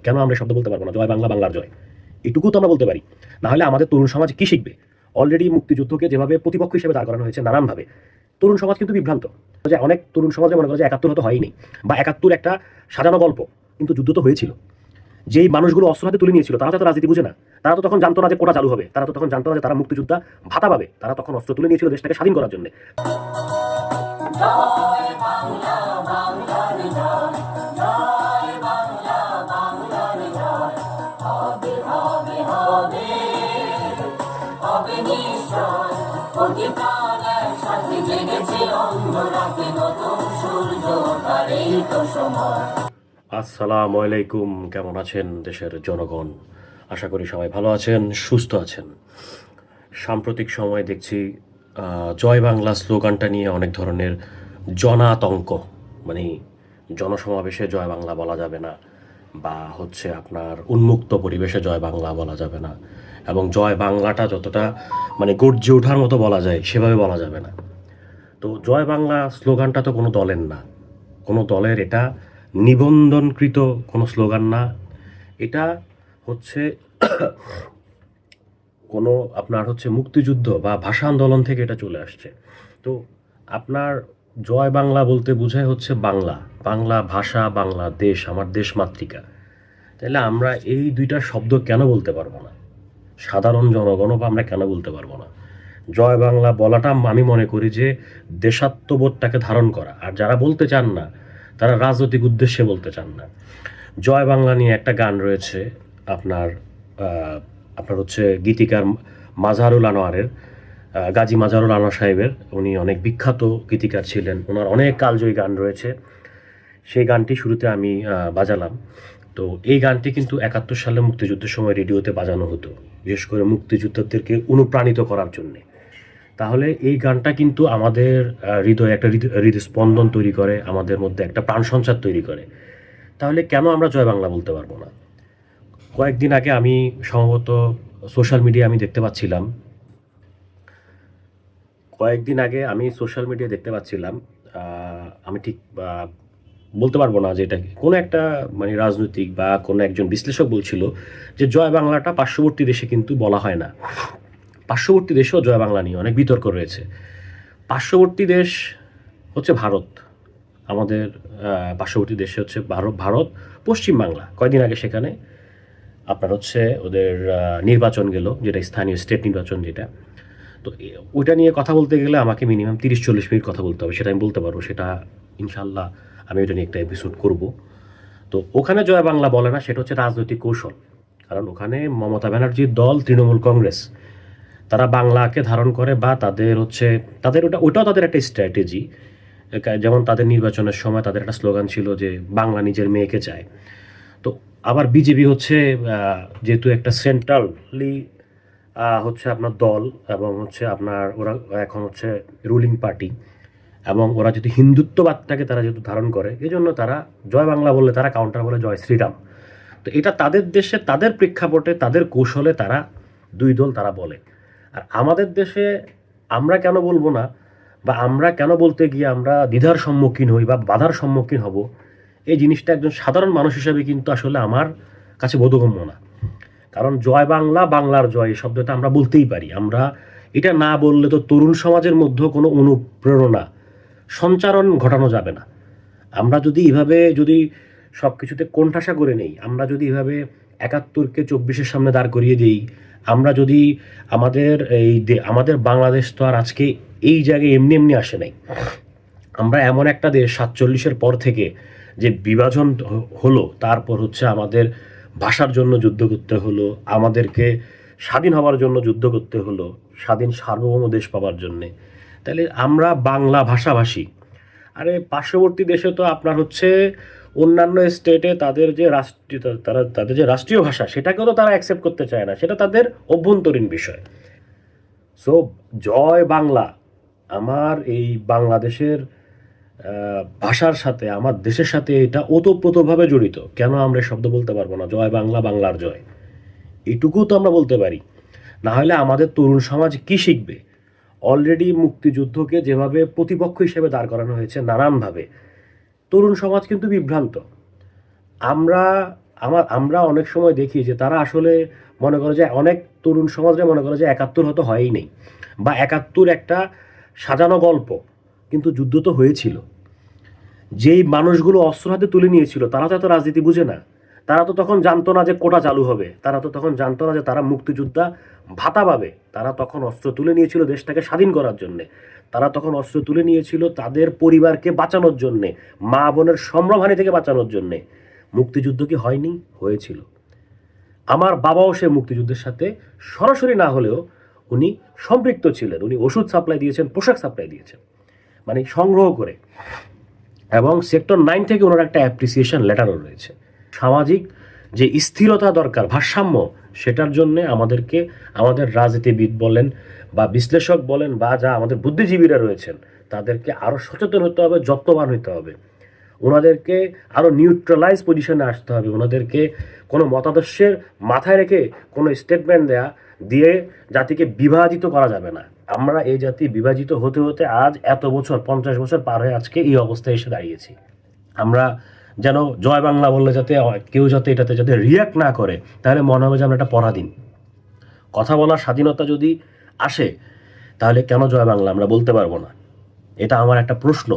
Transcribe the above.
কেন আমরা শব্দ বলতে পারবো না জয় বাংলা বাংলার জয়? এটুকু তো আমরা বলতে পারি। না হলে আমাদের তরুণ সমাজ কি শিখবে? অলরেডি মুক্তিযুদ্ধকে যেভাবে প্রতিপক্ষ হিসেবে দাঁড় করানো হয়েছে নানানভাবে, তরুণ সমাজ কিন্তু বিভ্রান্ত। যে অনেক তরুণ সমাজে মনে করে যে ৭১ হয়তো হয়নি, বা ৭১ একটা সাজানো গল্প, কিন্তু যুদ্ধ তো হয়েছিল। যেই মানুষগুলো অস্ত্র হাতে তুলে নিয়েছিল তারা তো রাজনীতি বুঝে না। তারা তো তখন জানতো না যে কোটা চালু হবে, তারা তো তখন জানতো না যে তারা মুক্তিযোদ্ধা ভাতা পাবে। তারা তখন অস্ত্র তুলে নিয়েছিল দেশটাকে স্বাধীন করার জন্য। আসসালামু আলাইকুম, কেমন আছেন দেশের জনগণ? আশা করি সবাই ভালো আছেন, সুস্থ আছেন। সাম্প্রতিক সময়ে দেখছি জয় বাংলা স্লোগানটা নিয়ে অনেক ধরনের জনাতঙ্ক, মানে জনসমাবেশে জয় বাংলা বলা যাবে না, বা হচ্ছে আপনার উন্মুক্ত পরিবেশে জয় বাংলা বলা যাবে না, এবং জয় বাংলাটা যতটা মানে গর্জে ওঠার মতো বলা যায় সেভাবে বলা যাবে না। তো জয় বাংলা স্লোগানটা তো কোনো দলের না, কোনো দলের এটা নিবন্ধনকৃত কোনো স্লোগান না। এটা হচ্ছে কোনো আপনার হচ্ছে মুক্তিযুদ্ধ বা ভাষা আন্দোলন থেকে এটা চলে আসছে। তো আপনার জয় বাংলা বলতে বোঝায় হচ্ছে বাংলা, বাংলা ভাষা, বাংলা দেশ, আমার দেশ মাতৃকা। তাহলে আমরা এই দুইটা শব্দ কেন বলতে পারবো না? সাধারণ জনগণও বা আমরা কেন বলতে পারবো না? জয় বাংলা বলাটা আমি মনে করি যে দেশাত্মবোধটাকে ধারণ করা। আর যারা বলতে চান না তারা রাজনৈতিক উদ্দেশ্যে বলতে চান না। জয় বাংলা নিয়ে একটা গান রয়েছে আপনার আপনার হচ্ছে গীতিকার মাজারুল আনোয়ারের, গাজী মাজারুল আনোয়ার সাহেবের। উনি অনেক বিখ্যাত গীতিকার ছিলেন, ওনার অনেক কালজয়ী গান রয়েছে। সেই গানটি শুরুতে আমি বাজালাম। তো এই গানটি কিন্তু ৭১ সালে মুক্তিযুদ্ধের সময় রেডিওতে বাজানো হতো, বিশেষ করে মুক্তিযোদ্ধাদেরকে অনুপ্রাণিত করার জন্যে। তাহলে এই গানটা কিন্তু আমাদের হৃদয়ে একটা হৃদস্পন্দন তৈরি করে, আমাদের মধ্যে একটা প্রাণ সঞ্চার তৈরি করে। তাহলে কেন আমরা জয় বাংলা বলতে পারবো না? কয়েকদিন আগে আমি সম্ভবত সোশ্যাল মিডিয়ায় আমি দেখতে পাচ্ছিলাম আমি ঠিক বলতে পারবো না যে এটা কোনো একটা মানে রাজনৈতিক বা কোনো একজন বিশ্লেষক বলছিল যে জয় বাংলাটা পার্শ্ববর্তী দেশে কিন্তু বলা হয় না। পার্শ্ববর্তী দেশেও জয় বাংলা নিয়ে অনেক বিতর্ক রয়েছে। পার্শ্ববর্তী দেশ হচ্ছে ভারত। আমাদের পার্শ্ববর্তী দেশে হচ্ছে ভারত, পশ্চিম বাংলা। কয়দিন আগে সেখানে আপনার হচ্ছে ওদের নির্বাচন গেল, যেটা স্থানীয় স্টেট নির্বাচন যেটা। তো ওইটা নিয়ে কথা বলতে গেলে আমাকে মিনিমাম ৩০-৪০ মিনিট কথা বলতে হবে, সেটা আমি বলতে পারবো। সেটা ইনশাল্লাহ আমি ওইটা নিয়ে একটা এপিসোড করব। তো ওখানে জয় বাংলা বলে না, সেটা হচ্ছে রাজনৈতিক কৌশল। কারণ ওখানে মমতা ব্যানার্জির দল তৃণমূল কংগ্রেস, তারা বাংলাকে ধারণ করে, বা তাদের হচ্ছে তাদের ওটাও তাদের একটা স্ট্র্যাটেজি। যেমন তাদের নির্বাচনের সময় তাদের একটা স্লোগান ছিল যে বাংলা নিজের মেয়েকে চায়। তো আবার বিজেপি হচ্ছে যেহেতু একটা সেন্ট্রালি হচ্ছে আপনার দল, এবং হচ্ছে আপনার ওরা এখন হচ্ছে রুলিং পার্টি, এবং ওরা যদি হিন্দুত্ববাদটাকে তারা যেহেতু ধারণ করে, এই জন্য তারা জয় বাংলা বললে তারা কাউন্টার বলে জয় শ্রীরাম। তো এটা তাদের দেশে, তাদের প্রেক্ষাপটে, তাদের কৌশলে তারা দুই দল তারা বলে। আর আমাদের দেশে আমরা কেন বলবো না, বা আমরা কেন বলতে গিয়ে আমরা দ্বিধার সম্মুখীন হই বা বাধার সম্মুখীন হব, এই জিনিসটা একজন সাধারণ মানুষ হিসেবে কিন্তু আসলে আমার কাছে বোধগম্য না। কারণ জয় বাংলা বাংলার জয় এই শব্দটা আমরা বলতেই পারি। আমরা এটা না বললে তো তরুণ সমাজের মধ্যেও কোনো অনুপ্রেরণা সঞ্চারণ ঘটানো যাবে না। আমরা যদি এভাবে সব কিছুতে কোণঠাসা করে নেই, আমরা যদি এভাবে ৭১কে ২৪-এর সামনে দাঁড় করিয়ে দিই, আমরা যদি আমাদের বাংলাদেশ তো আর আজকে এই জায়গায় এমনি এমনি আসে নাই। আমরা এমন একটা দেশ ৪৭-এর পর থেকে যে বিভাজন হলো, তারপর হচ্ছে আমাদের ভাষার জন্য যুদ্ধ করতে হলো, আমাদেরকে স্বাধীন হওয়ার জন্য যুদ্ধ করতে হলো, স্বাধীন সার্বভৌম দেশ পাওয়ার জন্যে। তাহলে আমরা বাংলা ভাষাভাষী। আরে পার্শ্ববর্তী দেশে তো আপনার হচ্ছে অন্যান্য স্টেটে তাদের যে রাষ্ট্রীয় তাদের যে রাষ্ট্রীয় ভাষা সেটাকেও তো তারা অ্যাকসেপ্ট করতে চায় না, সেটা তাদের অভ্যন্তরীণ বিষয়। সো জয় বাংলা আমার এই বাংলাদেশের ভাষার সাথে, আমার দেশের সাথে এটা ওতপ্রোতভাবে জড়িত। কেন আমরা শব্দ বলতে পারবো না জয় বাংলা বাংলার জয়? এটুকু তো আমরা বলতে পারি। না হলে আমাদের তরুণ সমাজ কি শিখবে? অলরেডি মুক্তিযুদ্ধকে যেভাবে প্রতিপক্ষ হিসেবে দাঁড় করানো হয়েছে নানানভাবে, তরুণ সমাজ কিন্তু বিভ্রান্ত। আমরা আমরা অনেক সময় দেখি যে তারা আসলে মনে করে যে অনেক তরুণ সমাজে মনে করে যে ৭১ হয়তো হয়ই নেই, বা ৭১ একটা সাজানো গল্প, কিন্তু যুদ্ধ তো হয়েছিল। যেই মানুষগুলো অস্ত্র হাতে তুলে নিয়েছিল তারা তো এত রাজনীতি বুঝে না। তারা তো তখন জানতো না যে কোটা চালু হবে, তারা তো তখন জানতো না যে তারা মুক্তিযোদ্ধা ভাতা পাবে। তারা তখন অস্ত্র তুলে নিয়েছিল দেশটাকে স্বাধীন করার জন্যে। তারা তখন অস্ত্র তুলে নিয়েছিল তাদের পরিবারকে বাঁচানোর জন্যে, মা বোনের সম্ভ্রমহানি থেকে বাঁচানোর জন্যে। মুক্তিযুদ্ধ কি হয়নি? হয়েছিল। আমার বাবাও সে মুক্তিযুদ্ধের সাথে সরাসরি না হলেও উনি সম্পৃক্ত ছিলেন। উনি ওষুধ সাপ্লাই দিয়েছেন, পোশাক সাপ্লাই দিয়েছেন, মানে সংগ্রহ করে। এবং সেক্টর 9 থেকে ওনার একটা অ্যাপ্রিসিয়েশন লেটারও রয়েছে। সামাজিক যে স্থিরতা দরকার, ভারসাম্য, সেটার জন্যে আমাদেরকে আমাদের রাজনীতিবিদ বলেন বা বিশ্লেষক বলেন বা যা আমাদের বুদ্ধিজীবীরা রয়েছেন তাদেরকে আরও সচেতন হতে হবে, যত্নবান হতে হবে। ওনাদেরকে আরও নিউট্রালাইজ পজিশনে আসতে হবে। ওনাদেরকে কোনো মতাদর্শের মাথায় রেখে কোনো স্টেটমেন্ট দিয়ে জাতিকে বিভাজিত করা যাবে না। আমরা এই জাতি বিভাজিত হতে হতে আজ এত বছর, 50 বছর পার হয়ে আজকে এই অবস্থায় এসে দাঁড়িয়েছি। আমরা যেন জয় বাংলা বললে যাতে কেউ যাতে এটাতে যাতে রিয়াক্ট না করে, তাহলে মনে হবে যে আমরা একটা পরাধীন। কথা বলার স্বাধীনতা যদি আসে তাহলে কেন জয় বাংলা আমরা বলতে পারবো না? এটা আমার একটা প্রশ্ন।